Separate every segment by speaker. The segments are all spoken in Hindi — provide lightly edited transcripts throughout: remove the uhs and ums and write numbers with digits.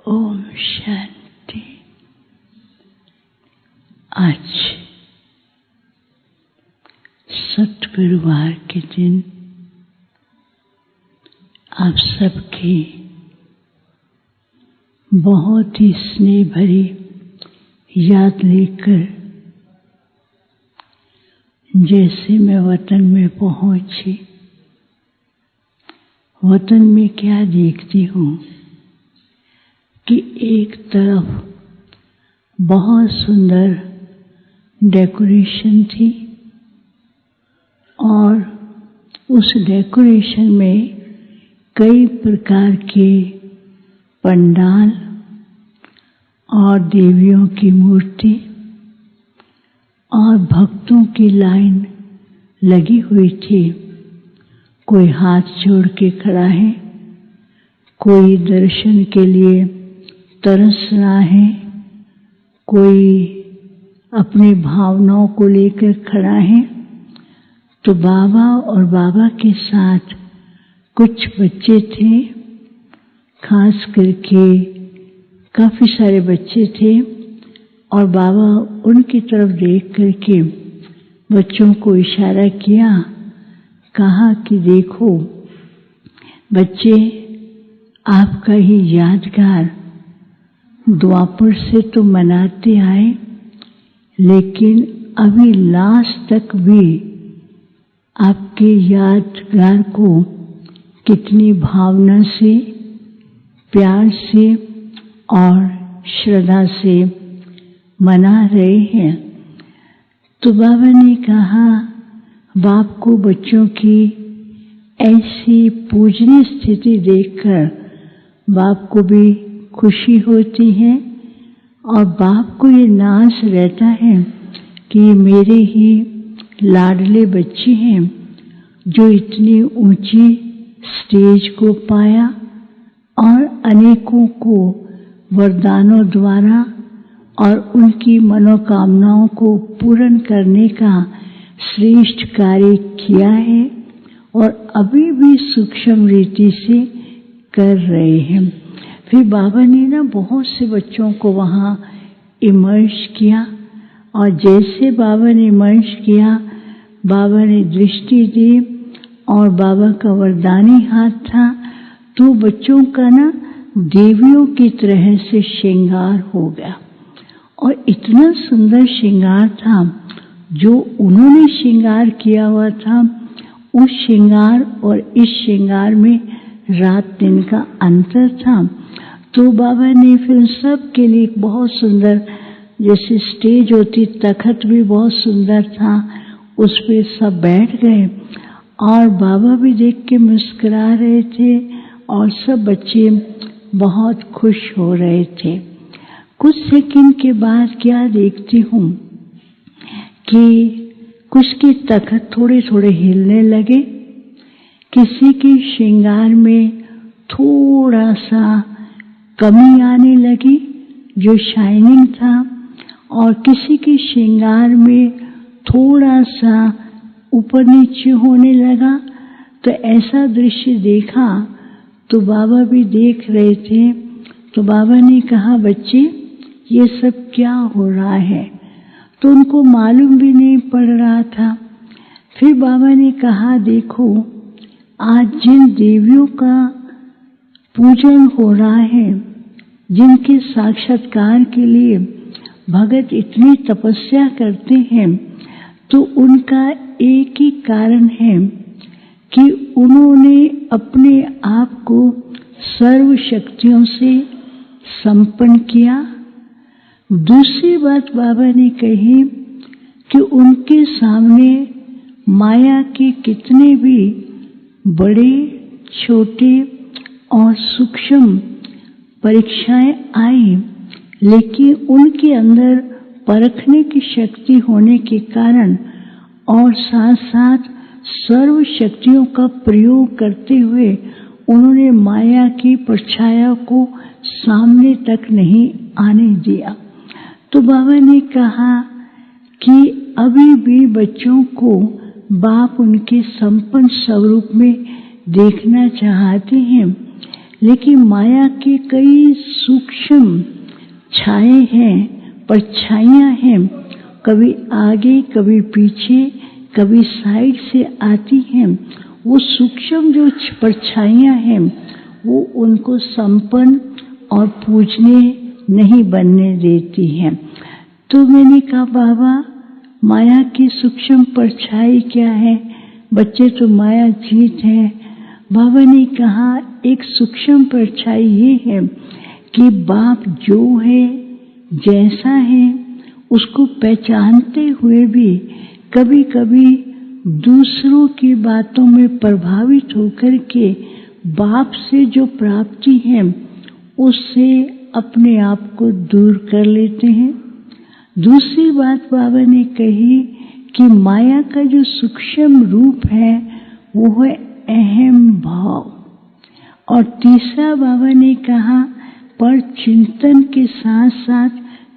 Speaker 1: ओम शांति। आज सतगुरुवार के दिन आप सबकी बहुत ही स्नेह भरी याद लेकर जैसे मैं वतन में पहुंची, वतन में क्या देखती हूँ कि एक तरफ बहुत सुंदर डेकोरेशन थी और उस डेकोरेशन में कई प्रकार के पंडाल और देवियों की मूर्ति और भक्तों की लाइन लगी हुई थी। कोई हाथ जोड़ के खड़ा है, कोई दर्शन के लिए तरस रहा है, कोई अपनी भावनाओं को लेकर खड़ा है। तो बाबा और बाबा के साथ कुछ बच्चे थे, खास करके काफी सारे बच्चे थे और बाबा उनकी तरफ देख करके बच्चों को इशारा किया, कहा कि देखो बच्चे, आपका ही यादगार द्वापर से तो मनाते आए, लेकिन अभी लास्ट तक भी आपके यादगार को कितनी भावना से, प्यार से और श्रद्धा से मना रहे हैं। तो बाबा ने कहा, बाप को बच्चों की ऐसी पूजनीय स्थिति देखकर बाप को भी खुशी होती है और बाप को ये नाज रहता है कि मेरे ही लाडले बच्चे हैं जो इतनी ऊंची स्टेज को पाया और अनेकों को वरदानों द्वारा और उनकी मनोकामनाओं को पूर्ण करने का श्रेष्ठ कार्य किया है और अभी भी सूक्ष्म रीति से कर रहे हैं। फिर बाबा ने बहुत से बच्चों को वहाँ इमर्ज किया और जैसे बाबा ने इमर्ज किया, बाबा ने दृष्टि दी और बाबा का वरदानी हाथ था, तो बच्चों का देवियों की तरह से श्रृंगार हो गया और इतना सुंदर श्रृंगार था। जो उन्होंने श्रृंगार किया हुआ था, उस श्रृंगार और इस श्रृंगार में रात दिन का अंतर था। तो बाबा ने फिर सब के लिए बहुत सुंदर, जैसे स्टेज होती, तखत भी बहुत सुंदर था, उस पे सब बैठ गए और बाबा भी देख के मुस्कुरा रहे थे और सब बच्चे बहुत खुश हो रहे थे। कुछ सेकंड के बाद क्या देखती हूँ कि कुछ के तखत थोड़े थोड़े हिलने लगे, किसी के श्रृंगार में थोड़ा सा कमी आने लगी जो शाइनिंग था और किसी के श्रृंगार में थोड़ा सा ऊपर नीचे होने लगा। तो ऐसा दृश्य देखा तो बाबा भी देख रहे थे। तो बाबा ने कहा, बच्चे ये सब क्या हो रहा है? तो उनको मालूम भी नहीं पड़ रहा था। फिर बाबा ने कहा, देखो आज जिन देवियों का पूजन हो रहा है, जिनके साक्षात्कार के लिए भगत इतनी तपस्या करते हैं, तो उनका एक ही कारण है कि उन्होंने अपने आप को सर्व शक्तियों से संपन्न किया। दूसरी बात बाबा ने कही कि उनके सामने माया के कितने भी बड़े, छोटे और सूक्ष्म परीक्षाएं आई, लेकिन उनके अंदर परखने की शक्ति होने के कारण और साथ साथ सर्व शक्तियों का प्रयोग करते हुए उन्होंने माया की परछाया को सामने तक नहीं आने दिया। तो बाबा ने कहा कि अभी भी बच्चों को बाप उनके संपन्न स्वरूप में देखना चाहते हैं, लेकिन माया के कई सूक्ष्म छाए हैं, परछाइयां हैं, कभी आगे कभी पीछे कभी साइड से आती हैं। वो सूक्ष्म जो परछाइयां हैं वो उनको संपन्न और पूजनीय नहीं बनने देती हैं। तो मैंने कहा बाबा माया की सूक्ष्म परछाई क्या है? बच्चे तो माया जीत है। बाबा ने कहा एक सूक्ष्म परछाई ये है कि बाप जो है जैसा है उसको पहचानते हुए भी कभी कभी दूसरों की बातों में प्रभावित होकर के बाप से जो प्राप्ति है उससे अपने आप को दूर कर लेते हैं। दूसरी बात बाबा ने कही कि माया का जो सूक्ष्म रूप है वो है अहम भाव। और तीसरा बाबा ने कहा पर चिंतन के साथ साथ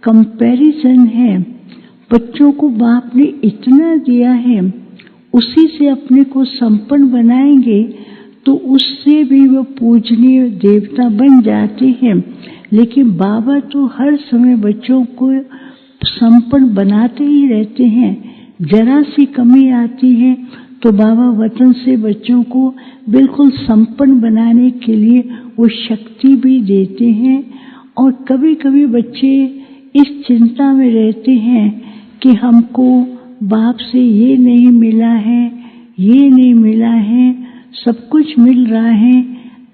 Speaker 1: कंपैरिजन है। बच्चों को बाप ने इतना दिया है, उसी से अपने को संपन्न बनाएंगे तो उससे भी वो पूजनीय देवता बन जाते हैं। लेकिन बाबा तो हर समय बच्चों को संपन्न बनाते ही रहते हैं। जरा सी कमी आती है तो बाबा वतन से बच्चों को बिल्कुल संपन्न बनाने के लिए वो शक्ति भी देते हैं। और कभी कभी बच्चे इस चिंता में रहते हैं कि हमको बाप से ये नहीं मिला है, ये नहीं मिला है, सब कुछ मिल रहा है,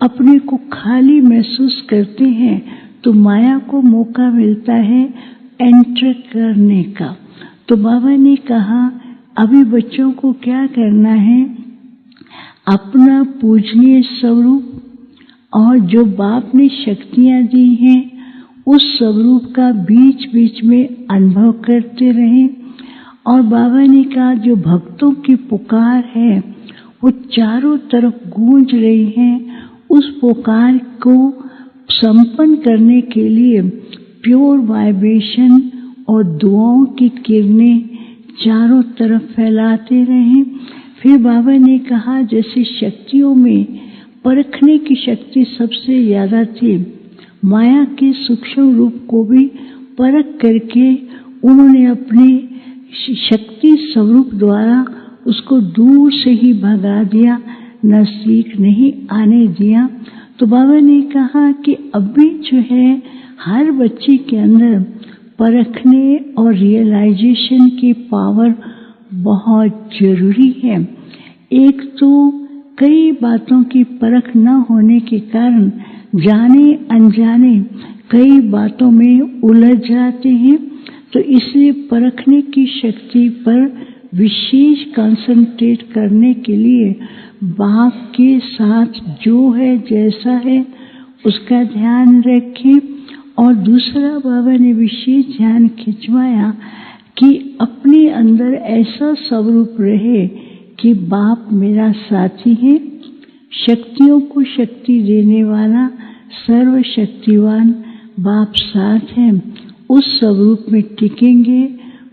Speaker 1: अपने को खाली महसूस करते हैं। तो माया को मौका मिलता है एंटर करने का। तो बाबा ने कहा अभी बच्चों को क्या करना है, अपना पूजनीय स्वरूप और जो बाप ने शक्तियां दी हैं उस स्वरूप का बीच बीच में अनुभव करते रहें। और बाबा ने कहा जो भक्तों की पुकार है वो चारों तरफ गूंज रही है, उस पुकार को संपन्न करने के लिए प्योर वाइब्रेशन और दुआओं की किरणें चारों तरफ फैलाते रहें। फिर बाबा ने कहा जैसे शक्तियों में परखने की शक्ति सबसे ज्यादा थी, माया के सूक्ष्म रूप को भी परख करके उन्होंने अपने शक्ति स्वरूप द्वारा उसको दूर से ही भगा दिया, नजदीक नहीं आने दिया। तो बाबा ने कहा कि अभी जो है हर बच्चे के अंदर परखने और रियलाइजेशन की पावर बहुत जरूरी है। एक तो कई बातों की परख न होने के कारण जाने अनजाने कई बातों में उलझ जाते हैं। तो इसलिए परखने की शक्ति पर विशेष कंसंट्रेट करने के लिए बाप के साथ जो है जैसा है उसका ध्यान रखें। और दूसरा बाबा ने विशेष ध्यान खिंचवाया कि अपने अंदर ऐसा स्वरूप रहे कि बाप मेरा साथी है, शक्तियों को शक्ति देने वाला सर्वशक्तिवान बाप साथ है। उस स्वरूप में टिकेंगे,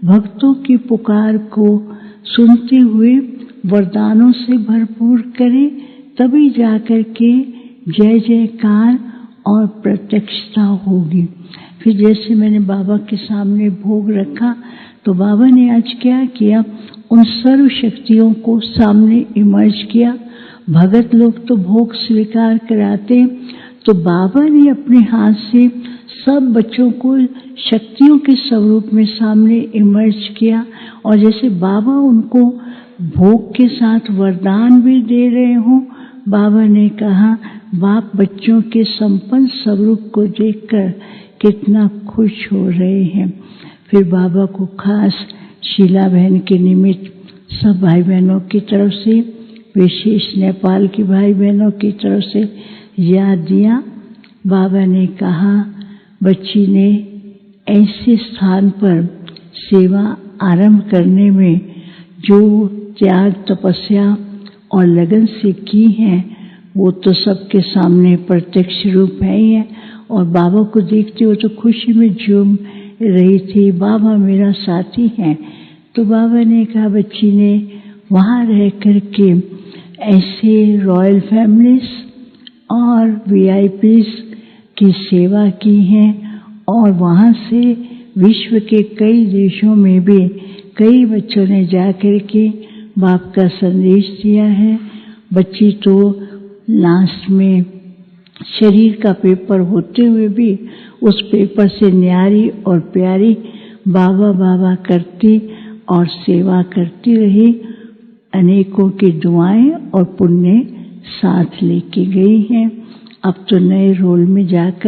Speaker 1: भक्तों की पुकार को सुनते हुए वरदानों से भरपूर करें, तभी जाकर के जय जयकार और प्रत्यक्षता होगी। फिर जैसे मैंने बाबा के सामने भोग रखा तो बाबा ने आज क्या किया, उन सर्व शक्तियों को सामने इमर्ज किया। भगत लोग तो भोग स्वीकार कराते, तो बाबा ने अपने हाथ से सब बच्चों को शक्तियों के स्वरूप में सामने इमर्ज किया। और जैसे बाबा उनको भोग के साथ वरदान भी दे रहे हों, बाबा ने कहा बाप बच्चों के संपन्न स्वरूप को देखकर कितना खुश हो रहे हैं। फिर बाबा को खास शीला बहन के निमित्त सब भाई बहनों की तरफ से, विशेष नेपाल की भाई बहनों की तरफ से याद दिया। बाबा ने कहा बच्ची ने ऐसे स्थान पर सेवा आरंभ करने में जो त्याग तपस्या और लगन से की है वो तो सबके सामने प्रत्यक्ष रूप है ही है। और बाबा को देखते हुए तो खुशी में झूम रही थी, बाबा मेरा साथी है। तो बाबा ने कहा बच्ची ने वहाँ रह कर के ऐसे रॉयल फैमिलीज और VIPs की सेवा की है और वहाँ से विश्व के कई देशों में भी कई बच्चों ने जाकर के बाप का संदेश दिया है। बच्ची तो लास्ट में शरीर का पेपर होते हुए भी उस पेपर से न्यारी और प्यारी बाबा बाबा करती और सेवा करती रही। अनेकों की दुआएं और पुण्य साथ लेके गई हैं। अब तो नए रोल में जाकर